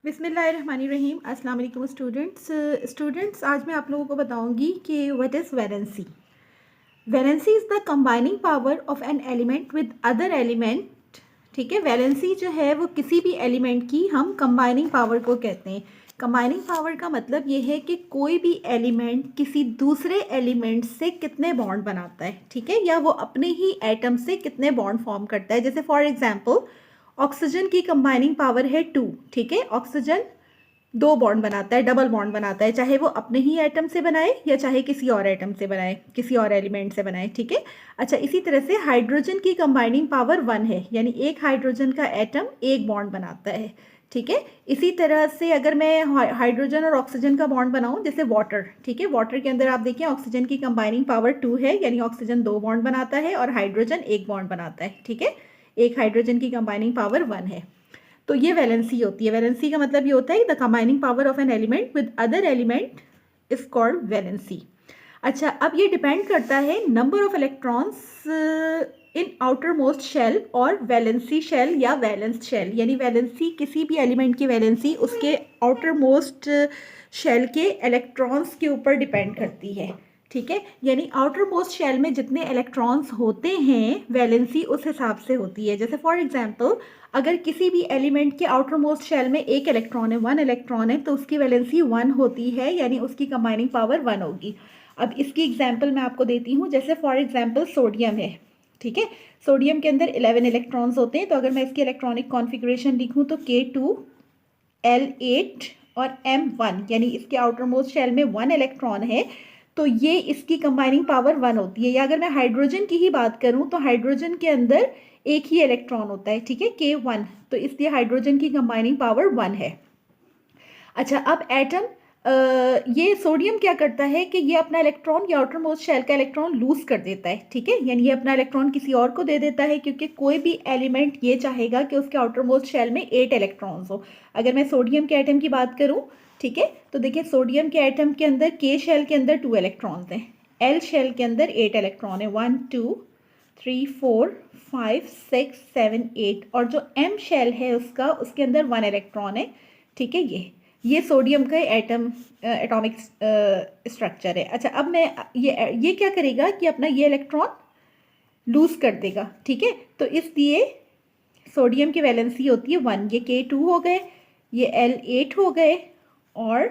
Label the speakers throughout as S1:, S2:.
S1: बिस्मिल्लाहिर्रहमानिर्रहीम। अस्सलाम वालेकुम स्टूडेंट्स, आज मैं आप लोगों को बताऊंगी कि what is valency. Valency is the combining power of an element with other element. ठीक है, वैलेंसी जो है वो किसी भी एलिमेंट की हम कंबाइनिंग पावर को कहते हैं। कंबाइनिंग पावर का मतलब ये है कि कोई भी एलिमेंट किसी दूसरे एलिमेंट से कितने बॉन्ड बनाता है, ठीक है, या वो अपने ही एटम से कितने बॉन्ड फॉर्म करता है। जैसे फॉर एग्जांपल ऑक्सीजन की कंबाइनिंग पावर है 2, ठीक है। ऑक्सीजन 2 बॉन्ड बनाता है, डबल बॉन्ड बनाता है, चाहे वो अपने ही एटम से बनाए या चाहे किसी और एटम से बनाए, किसी और एलिमेंट से बनाए, ठीक है। अच्छा, इसी तरह से हाइड्रोजन की कंबाइनिंग पावर 1 है, यानी एक हाइड्रोजन का एटम एक बॉन्ड बनाता है, ठीक है। इसी तरह से अगर मैं हाइड्रोजन और ऑक्सीजन का बॉन्ड बनाऊं, जैसे वाटर, ठीक है, वाटर के अंदर आप देखिए ऑक्सीजन की कंबाइनिंग पावर 2 है, यानी ऑक्सीजन 2 बॉन्ड बनाता है और हाइड्रोजन एक बॉन्ड बनाता है, ठीक है। एक हाइड्रोजन की कंबाइनिंग पावर 1 है। तो ये वैलेंसी होती है। वैलेंसी का मतलब ये होता है the combining power of an element with other element is called valency. अच्छा, अब ये डिपेंड करता है number of electrons in outer most shell और वैलेंसी शेल या वैलेंस शेल, यानी वैलेंसी किसी भी एलिमेंट की वैलेंसी उसके आउटर मोस्ट शेल के इलेक्ट्रॉन्स के ऊपर डिपेंड करती है, ठीक है। यानी आउटर मोस्ट शेल में जितने इलेक्ट्रॉन्स होते हैं वैलेंसी उस हिसाब से होती है। जैसे फॉर एग्जांपल अगर किसी भी एलिमेंट के आउटर मोस्ट शेल में एक इलेक्ट्रॉन है, 1 इलेक्ट्रॉन है, तो उसकी वैलेंसी 1 होती है, यानी उसकी कंबाइनिंग पावर 1 होगी। अब इसकी एग्जांपल मैं आपको देती हूँ। जैसे फॉर एग्जांपल सोडियम है, ठीक है। सोडियम के अंदर 11 इलेक्ट्रॉन्स होते हैं, तो अगर मैं इसकी इलेक्ट्रॉनिक कॉन्फ़िगरेशन लिखूँ तो K2 L8 और M1, यानी इसके आउटर मोस्ट शेल में 1 इलेक्ट्रॉन है, तो ये इसकी कंबाइनिंग पावर 1 होती है। या अगर मैं हाइड्रोजन की ही बात करूं तो हाइड्रोजन के अंदर एक ही इलेक्ट्रॉन होता है, ठीक है, K1, तो इसलिए हाइड्रोजन की कंबाइनिंग पावर 1 है। अच्छा, अब एटम, ये सोडियम क्या करता है कि ये अपना इलेक्ट्रॉन या आउटर मोस्ट शेल का इलेक्ट्रॉन लूज कर देता है, ठीक है, यानी ये अपना इलेक्ट्रॉन किसी और को दे देता है, क्योंकि कोई भी एलिमेंट ये चाहेगा कि उसके आउटर मोस्ट शेल में 8 इलेक्ट्रॉन्स हो। अगर मैं सोडियम के एटम की बात करूं, ठीक है, तो देखिए सोडियम के एटम के अंदर के शेल के अंदर 2 इलेक्ट्रॉन्स हैं, एल शेल के अंदर 8 इलेक्ट्रॉन है, 1 2 3 4 5 6 7 8, और जो एम शेल है उसका, उसके अंदर 1 इलेक्ट्रॉन है, ठीक है। ये सोडियम का एटम एटॉमिक स्ट्रक्चर है। अच्छा, अब मैं ये क्या करेगा कि अपना ये इलेक्ट्रॉन लूज कर देगा, ठीक है, तो इसलिए सोडियम की वैलेंसी होती है 1। ये K2 हो गए, ये L8 हो गए, और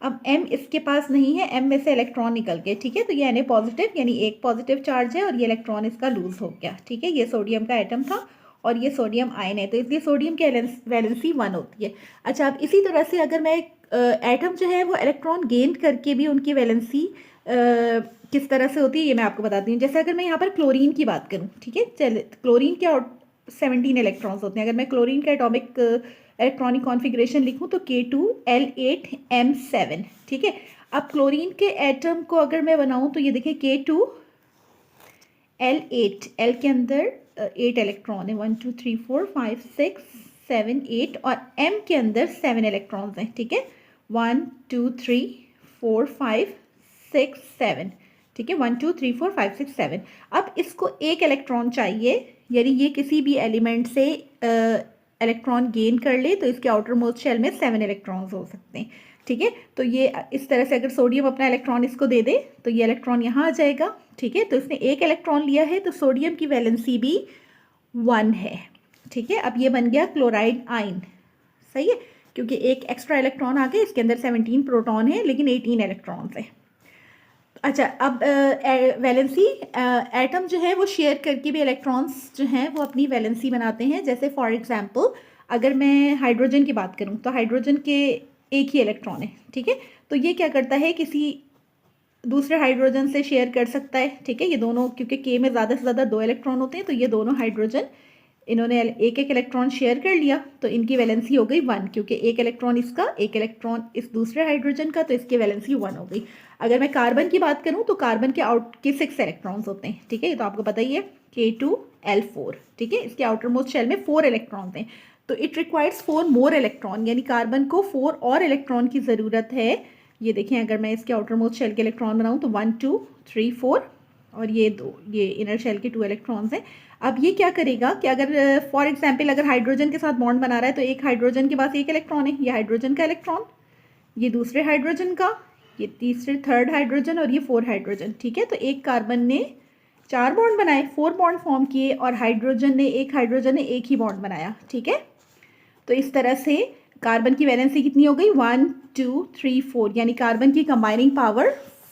S1: अब M इसके पास नहीं है, M में से इलेक्ट्रॉन निकल गए, ठीक है, तो ये Na पॉजिटिव, यानी एक पॉजिटिव चार्ज है और ये इलेक्ट्रॉन इसका लूज हो गया, ठीक है। ये सोडियम का एटम था और ये सोडियम आयन है, तो इसलिए सोडियम की वैलेंसी 1 होती है। अच्छा, अब इसी तरह से अगर मैं एटम जो है वो इलेक्ट्रॉन गेन करके भी उनकी वैलेंसी किस तरह से होती है ये मैं आपको बताती हूँ। जैसे अगर मैं यहाँ पर क्लोरीन की बात करूँ, ठीक है, चल क्लोरीन के 17 इलेक्ट्रॉन्स होते हैं। अगर मैं क्लोरीन का एटॉमिक इलेक्ट्रॉनिक कॉन्फ़िगरेशन लिखूँ तो K2L8M7, ठीक है। अब क्लोरीन के एटम को अगर मैं बनाऊँ तो ये देखिए K2L8, L के अंदर 8 इलेक्ट्रॉन है, 1 2 3 4 5 6 7 8, और M के अंदर 7 इलेक्ट्रॉन्स हैं, ठीक है, 1 2 3 4 5 6 7, ठीक है, 1 2 3 4 5 6 7। अब इसको एक इलेक्ट्रॉन चाहिए, यानी ये किसी भी एलिमेंट से इलेक्ट्रॉन गेन कर ले तो इसके आउटर मोस्ट शेल में 7 इलेक्ट्रॉन्स हो सकते हैं, ठीक है। तो ये इस तरह से अगर सोडियम अपना इलेक्ट्रॉन इसको दे दे तो ये इलेक्ट्रॉन यहाँ आ जाएगा, ठीक है, तो इसने एक इलेक्ट्रॉन लिया है, तो सोडियम की वैलेंसी भी 1 है, ठीक है। अब ये बन गया क्लोराइड आयन, सही है, क्योंकि एक एक्स्ट्रा इलेक्ट्रॉन आ गया, इसके अंदर 17 प्रोटॉन है लेकिन 18 इलेक्ट्रॉन्स है। अच्छा, अब वैलेंसी, एटम जो है वो शेयर करके भी इलेक्ट्रॉन्स जो हैं वो अपनी वैलेंसी बनाते हैं। जैसे फॉर एग्जांपल अगर मैं हाइड्रोजन की बात करूं तो हाइड्रोजन के एक ही इलेक्ट्रॉन है, ठीक है, तो ये क्या करता है, किसी दूसरे हाइड्रोजन से शेयर कर सकता है, ठीक है। ये दोनों, क्योंकि के में ज़्यादा से ज़्यादा 2 इलेक्ट्रॉन होते हैं, तो ये दोनों हाइड्रोजन इन्होंने एक एक इलेक्ट्रॉन शेयर कर लिया, तो इनकी वैलेंसी हो गई 1, क्योंकि एक इलेक्ट्रॉन इसका, एक इलेक्ट्रॉन इस दूसरे हाइड्रोजन का, तो इसकी वैलेंसी 1 हो गई। अगर मैं कार्बन की बात करूं तो कार्बन के आउट के 6 इलेक्ट्रॉन्स होते हैं, ठीक है, ये तो आपको पता ही है, K2L4, ठीक है, इसके आउटर मोस्ट शेल में 4 इलेक्ट्रॉन्स हैं, तो इट रिक्वायर्स 4 मोर इलेक्ट्रॉन, यानी कार्बन को 4 और इलेक्ट्रॉन की ज़रूरत है। ये देखें, अगर मैं इसके आउटर मोस्ट शेल के इलेक्ट्रॉन बनाऊँ तो 1 2 3 4 और ये इनर शेल के 2 इलेक्ट्रॉन्स हैं। अब ये क्या करेगा कि अगर फॉर एग्जांपल अगर हाइड्रोजन के साथ बॉन्ड बना रहा है तो एक हाइड्रोजन के पास एक इलेक्ट्रॉन है, ये हाइड्रोजन का इलेक्ट्रॉन, ये दूसरे हाइड्रोजन का, ये तीसरे थर्ड हाइड्रोजन और ये 4 हाइड्रोजन। ठीक है, तो एक कार्बन ने 4 बॉन्ड बनाए, 4 बॉन्ड फॉर्म किए, और हाइड्रोजन ने एक ही बॉन्ड बनाया। ठीक है, तो इस तरह से कार्बन की वैलेंसी कितनी हो गई, 1 2 3 4, यानी कार्बन की कंबाइनिंग पावर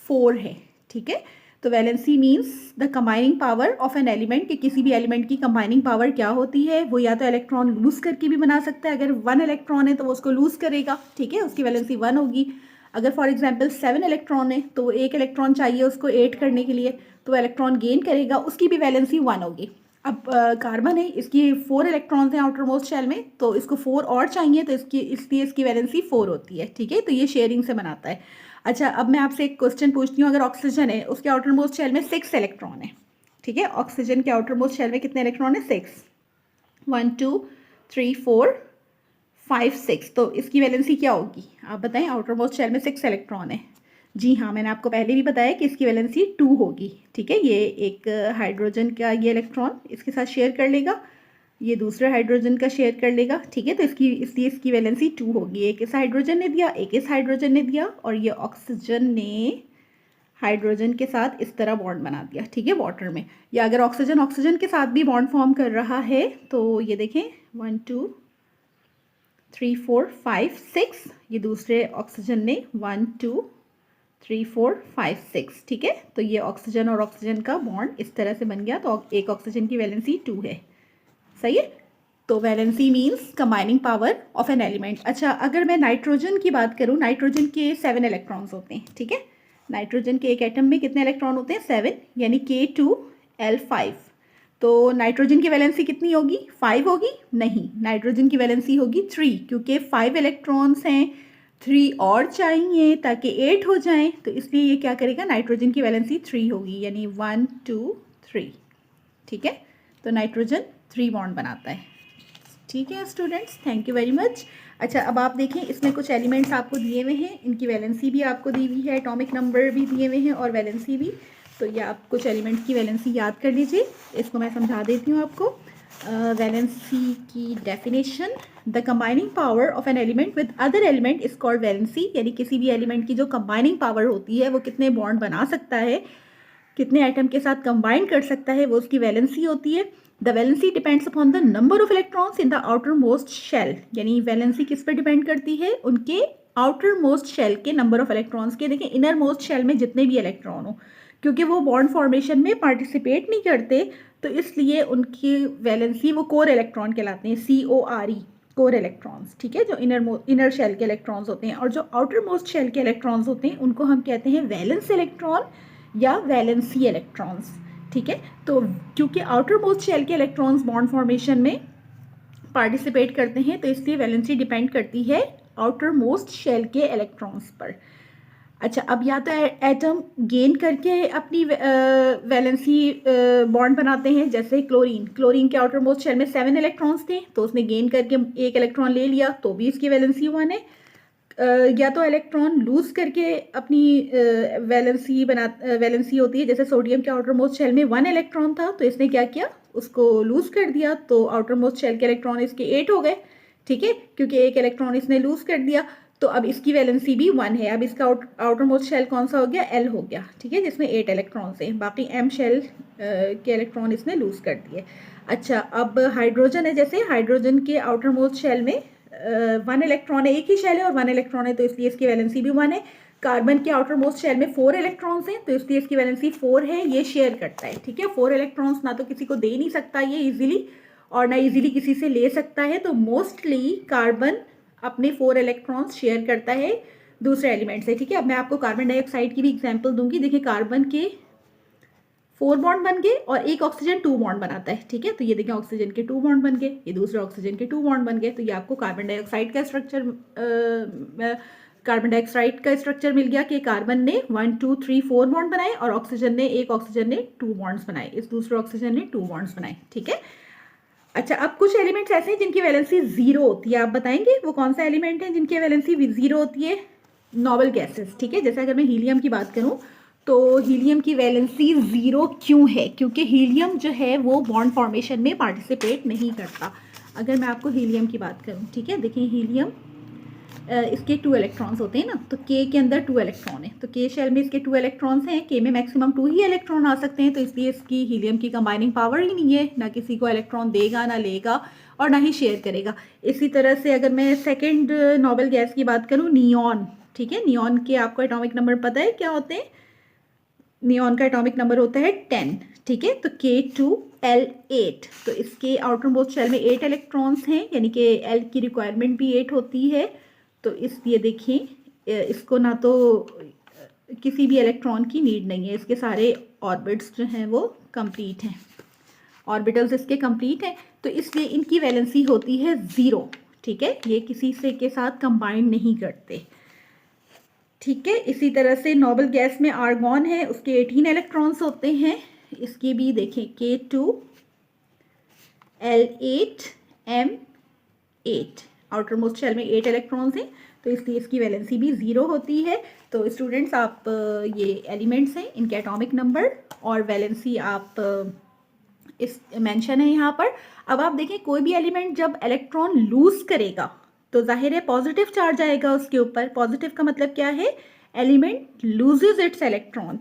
S1: 4 है। ठीक है, तो valency means the combining power of an element, कि किसी भी एलिमेंट की कंबाइनिंग पावर क्या होती है, वो या तो इलेक्ट्रॉन लूज करके भी बना सकता है, अगर 1 इलेक्ट्रॉन है तो वो उसको लूज करेगा। ठीक है, उसकी वैलेंसी 1 होगी। अगर फॉर एग्जांपल 7 इलेक्ट्रॉन है तो एक इलेक्ट्रॉन चाहिए उसको 8 करने के लिए, तो इलेक्ट्रॉन गेन करेगा, उसकी भी वैलेंसी 1 होगी। अब कार्बन है, इसकी 4 इलेक्ट्रॉन्स हैं आउटर मोस्ट शेल में, तो इसको 4 और चाहिए, तो इसलिए इसकी वैलेंसी 4 होती है। ठीक है, तो ये शेयरिंग से बनाता है। अच्छा, अब मैं आपसे एक क्वेश्चन पूछती हूँ, अगर ऑक्सीजन है उसके आउटर मोस्ट शेल में 6 इलेक्ट्रॉन है। ठीक है, ऑक्सीजन के आउटर मोस्ट शेल में कितने इलेक्ट्रॉन है, 6, 1 2 3 4 5 6, तो इसकी वैलेंसी क्या होगी आप बताएं। आउटर मोस्ट शेल में 6 इलेक्ट्रॉन है। जी हाँ, मैंने आपको पहले भी बताया कि इसकी वैलेंसी 2 होगी। ठीक है, ये एक हाइड्रोजन का ये इलेक्ट्रॉन इसके साथ शेयर कर लेगा, ये दूसरे हाइड्रोजन का शेयर कर लेगा। ठीक है, तो इसलिए इसकी वैलेंसी 2 होगी। एक इस हाइड्रोजन ने दिया, एक इस हाइड्रोजन ने दिया, और ये ऑक्सीजन ने हाइड्रोजन के साथ इस तरह बॉन्ड बना दिया। ठीक है, वाटर में, या अगर ऑक्सीजन के साथ भी बॉन्ड फॉर्म कर रहा है तो ये देखें 1 2 3 4 5 6, ये दूसरे ऑक्सीजन ने 1 2 3 4 5 6। ठीक है, तो ये ऑक्सीजन और ऑक्सीजन का बॉन्ड इस तरह से बन गया, तो एक ऑक्सीजन की वैलेंसी 2 है। सही है, तो valency means combining power of an element. अच्छा, अगर मैं नाइट्रोजन की बात करूं, नाइट्रोजन के 7 इलेक्ट्रॉन्स होते हैं। ठीक है, नाइट्रोजन के एक एटम में कितने इलेक्ट्रॉन होते हैं, 7, यानी K2L5। तो नाइट्रोजन की वैलेंसी कितनी होगी, 5 होगी? नहीं, नाइट्रोजन की वैलेंसी होगी 3, क्योंकि 5 इलेक्ट्रॉन्स हैं, 3 और चाहिए ताकि 8 हो जाएं, तो इसलिए ये क्या करेगा, नाइट्रोजन की वैलेंसी 3 होगी, यानी 1 2 3। ठीक है, तो नाइट्रोजन 3 बॉन्ड बनाता है। ठीक है students, thank you very much. अच्छा, अब आप देखें, इसमें कुछ एलिमेंट्स आपको दिए हुए हैं, इनकी वैलेंसी भी आपको दी हुई है, एटॉमिक नंबर भी दिए हुए हैं और वैलेंसी भी। तो ये आप कुछ एलिमेंट्स की वैलेंसी याद कर लीजिए, इसको मैं समझा देती हूँ आपको। वैलेंसी की definition, the combining power of an element with other element is called valency, यानी किसी भी एलिमेंट की जो कंबाइनिंग पावर होती है, वो कितने बॉन्ड बना सकता है, कितने आइटम के साथ कंबाइन कर सकता है, वो उसकी वैलेंसी होती है। The valency depends upon the number of electrons in the outer most shell, यानी वैलेंसी किस पर डिपेंड करती है, उनके आउटर मोस्ट शेल के नंबर ऑफ इलेक्ट्रॉन्स के। देखिए, इनर मोस्ट शेल में जितने भी इलेक्ट्रॉन हो, क्योंकि वो बॉन्ड फॉर्मेशन में पार्टिसिपेट नहीं करते, तो इसलिए उनकी वैलेंसी वो कोर इलेक्ट्रॉन कहलाते हैं, CORE, कोर इलेक्ट्रॉन्स। ठीक है, जो इनर शेल के इलेक्ट्रॉन्स होते हैं, और जो आउटर मोस्ट शेल के इलेक्ट्रॉन्स होते हैं उनको हम कहते हैं वैलेंस इलेक्ट्रॉन या वैलेंसी इलेक्ट्रॉन्स। ठीक है, तो क्योंकि आउटर मोस्ट शेल के इलेक्ट्रॉन्स बॉन्ड फॉर्मेशन में पार्टिसिपेट करते हैं, तो इसलिए वैलेंसी डिपेंड करती है आउटर मोस्ट शेल के इलेक्ट्रॉन्स पर। अच्छा, अब या तो एटम गेन करके अपनी वैलेंसी बॉन्ड बनाते हैं, जैसे क्लोरीन के आउटर मोस्ट शेल में 7 इलेक्ट्रॉन्स थे, तो उसने गेन करके एक इलेक्ट्रॉन ले लिया, तो भी इसकी वैलेंसी 1 है। या तो इलेक्ट्रॉन लूज करके अपनी वैलेंसी होती है, जैसे सोडियम के आउटर मोस्ट शेल में 1 इलेक्ट्रॉन था, तो इसने क्या किया, उसको लूज कर दिया, तो आउटर मोस्ट शेल के इलेक्ट्रॉन इसके 8 हो गए। ठीक है, क्योंकि एक इलेक्ट्रॉन इसने लूज कर दिया, तो अब इसकी वैलेंसी भी 1 है। अब इसका आउटर मोस्ट शेल कौन सा हो गया, L हो गया। ठीक है, जिसमें 8 इलेक्ट्रॉन्स हैं, बाकी M शेल के इलेक्ट्रॉन इसने लूज कर दिए। अच्छा, अब हाइड्रोजन है, जैसे हाइड्रोजन के आउटर मोस्ट शेल में 1 इलेक्ट्रॉन है, एक ही शेल है और 1 इलेक्ट्रॉन है, तो इसलिए इसकी वैलेंसी भी 1 है। कार्बन के आउटर मोस्ट शेल में 4 इलेक्ट्रॉन्स हैं, तो इसलिए इसकी वैलेंसी 4 है, ये शेयर करता है। ठीक है, 4 इलेक्ट्रॉन्स ना तो किसी को दे नहीं सकता ये इजीली, और ना इजीली किसी से ले सकता है, तो मोस्टली कार्बन अपने 4 इलेक्ट्रॉन्स शेयर करता है दूसरे एलिमेंट से। ठीक है, अब मैं आपको कार्बन डाइऑक्साइड की भी एग्जाम्पल दूंगी। देखिए, कार्बन के 4 बॉन्ड बन गए और एक ऑक्सीजन 2 बॉन्ड बनाता है। ठीक है, तो ये देखिए ऑक्सीजन के 2 बॉन्ड बन गए, ये दूसरे ऑक्सीजन के 2 बॉन्ड बन गए, तो ये आपको कार्बन डाइऑक्साइड का स्ट्रक्चर मिल गया कि कार्बन ने 1 2 3 4 बॉन्ड बनाए और ऑक्सीजन ने 2 बॉन्ड्स बनाए, इस दूसरे ऑक्सीजन ने 2 बॉन्ड्स बनाए। ठीक है, अच्छा, अब कुछ एलिमेंट्स ऐसे हैं जिनकी वैलेंसी 0 होती है, आप बताएंगे वो कौन सा एलिमेंट है जिनकी वैलेंसी 0 होती है? Noble gases. ठीक है, जैसे अगर मैं हीलियम की बात करूं तो हीलियम की वैलेंसी 0 क्यों है? क्योंकि हीलियम जो है वो बॉन्ड फॉर्मेशन में पार्टिसिपेट नहीं करता। अगर मैं आपको हीलियम की बात करूं, ठीक है, देखिए हीलियम इसके 2 इलेक्ट्रॉन्स होते हैं ना, तो के के अंदर 2 इलेक्ट्रॉन है, तो के शेल में इसके 2 इलेक्ट्रॉन्स हैं, के में मैक्सिमम 2 ही इलेक्ट्रॉन आ सकते हैं, तो इसलिए इसकी हीलियम की कंबाइनिंग पावर ही नहीं है, ना किसी को इलेक्ट्रॉन देगा ना लेगा और ना ही शेयर करेगा। इसी तरह से अगर मैं सेकेंड नोबल गैस की बात करूँ, नियॉन, ठीक है, नियॉन के आपको एटॉमिक नंबर पता है क्या होते हैं? नियॉन का एटॉमिक नंबर होता है 10, ठीक है, तो K2L8, तो इसके आउटर मोस्ट शेल में 8 इलेक्ट्रॉन्स हैं, यानी कि L की रिक्वायरमेंट भी 8 होती है, तो इसलिए देखिए इसको ना तो किसी भी इलेक्ट्रॉन की नीड नहीं है, इसके सारे ऑर्बिट्स जो हैं वो कंप्लीट हैं, ऑर्बिटल्स इसके कंप्लीट हैं, तो इसलिए इनकी वैलेंसी होती है 0, ठीक है, ये किसी से के साथ कंबाइन नहीं करते, ठीक है। इसी तरह से नोबल गैस में आर्गॉन है, उसके 18 इलेक्ट्रॉन्स होते हैं, इसकी भी देखें K2L8M8, आउटर मोस्ट शेल में 8 इलेक्ट्रॉन्स हैं, तो इसलिए इसकी वैलेंसी भी 0 होती है। तो स्टूडेंट्स आप ये एलिमेंट्स हैं, इनके एटॉमिक नंबर और वैलेंसी आप इस मेंशन है यहाँ पर। अब आप देखें कोई भी एलिमेंट जब इलेक्ट्रॉन लूज करेगा तो जाहिर है पॉजिटिव चार्ज आएगा उसके ऊपर। पॉजिटिव का मतलब क्या है? Element loses it's electron.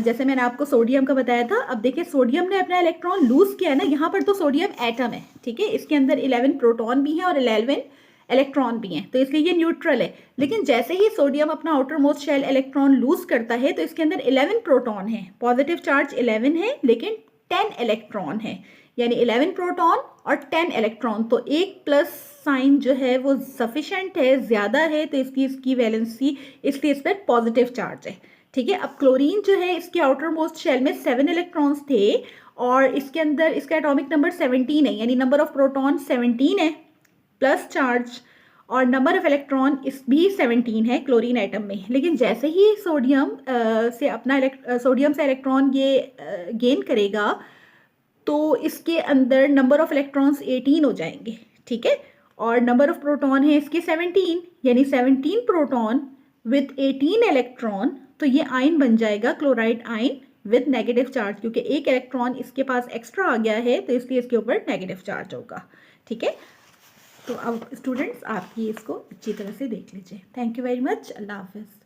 S1: जैसे मैंने आपको सोडियम का बताया था, अब देखिए सोडियम ने अपना इलेक्ट्रॉन लूज किया है ना, यहाँ पर तो सोडियम एटम है, ठीक है, इसके अंदर 11 प्रोटॉन भी हैं और 11 इलेक्ट्रॉन भी हैं, तो इसलिए ये न्यूट्रल है। लेकिन जैसे ही सोडियम अपना outer most shell electron loose करता है तो इसके अंदर 11 प्रोटॉन है, पॉजिटिव चार्ज 11 है लेकिन 10 इलेक्ट्रॉन है, यानी 11 प्रोटॉन और 10 इलेक्ट्रॉन, तो एक प्लस साइन जो है वो सफिशेंट है, ज़्यादा है, तो इसलिए इसकी वैलेंसी, इसलिए इस पर पॉजिटिव चार्ज है, ठीक है। अब क्लोरीन जो है इसके आउटर मोस्ट शेल में 7 इलेक्ट्रॉन्स थे और इसके अंदर इसका एटॉमिक नंबर 17 है, यानी नंबर ऑफ प्रोटॉन 17 है प्लस चार्ज, और नंबर ऑफ इलेक्ट्रॉन इस भी 17 है क्लोरीन एटम में। लेकिन जैसे ही सोडियम से अपना सोडियम से इलेक्ट्रॉन ये गेन करेगा तो इसके अंदर नंबर ऑफ इलेक्ट्रॉन्स 18 हो जाएंगे, ठीक है, और नंबर ऑफ प्रोटॉन है इसके 17, यानी 17 प्रोटॉन विथ 18 इलेक्ट्रॉन, तो ये आयन बन जाएगा chloride ion with negative charge, क्योंकि एक इलेक्ट्रॉन इसके पास एक्स्ट्रा आ गया है तो इसलिए इसके ऊपर नेगेटिव चार्ज होगा, ठीक है। तो अब स्टूडेंट्स आप ये इसको अच्छी तरह से देख लीजिए। Thank you very much. अल्लाह हाफिज़।